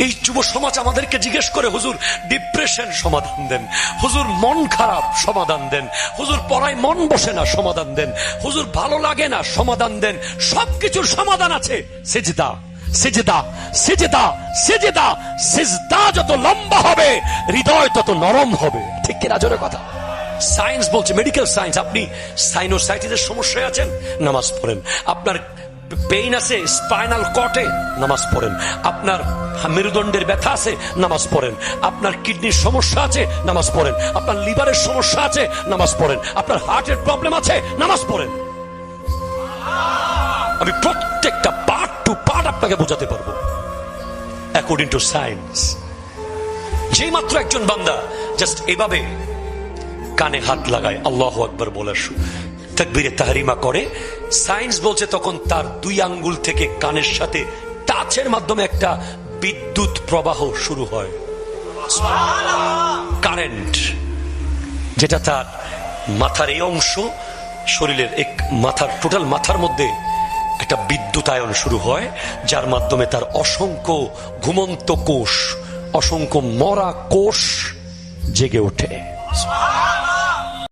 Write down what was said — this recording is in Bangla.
এই যুব সমাজ আমাদেরকে জিজ্ঞেস করে, হুজুর ডিপ্রেশন সমাধান দেন, হুজুর মন খারাপ সমাধান দেন, হুজুর পড়ায় মন বসে না সমাধান দেন, হুজুর ভালো লাগে না সমাধান দেন। সবকিছুর সমাধান আছে সিজদা। সিজদা, সিজদা, সিজদা। সিজদা যত লম্বা হবে হৃদয় তত নরম হবে। ঠিক কিনা জোরে কথা? সায়েন্স বলছে, মেডিকেল সায়েন্স, আপনি সাইনোসাইটিসের সমস্যায় আছেন, নামাজ পড়েন। আপনার পেইন আছে স্পাইনাল কর্ডে, নামাজ পড়েন। আপনার মেরুদণ্ডের ব্যথা আছে, নামাজ পড়েন। আপনার কিডনির সমস্যা আছে, নামাজ পড়েন। আপনার লিভারের সমস্যা আছে, নামাজ পড়েন। আপনার হার্টের প্রবলেম আছে, নামাজ পড়েন। আমি প্রত্যেকটা পার্ট টু পার্ট আপনাকে বোঝাতে পারবো অ্যাকর্ডিং টু সায়েন্স। যেই মাত্র একজন বান্দা জাস্ট এভাবে কানে হাত লাগায়, আল্লাহু আকবার বলে তাকবীরে তাহরিমা করে, সায়েন্স বলছে তখন তার 2 আঙ্গুল থেকে কানের সাথে টাচের মাধ্যমে একটা বিদ্যুৎ প্রবাহ শুরু হয়, কারেন্ট, যেটা তার মাথার এই অংশ, শরীরের এক মাথার টোটাল মাথার মধ্যে একটা বিদ্যুতায়ন শুরু হয়, যার মাধ্যমে তার অসংখ্য ঘুমন্ত কোষ, অসংখ্য মরা কোষ জেগে ওঠে।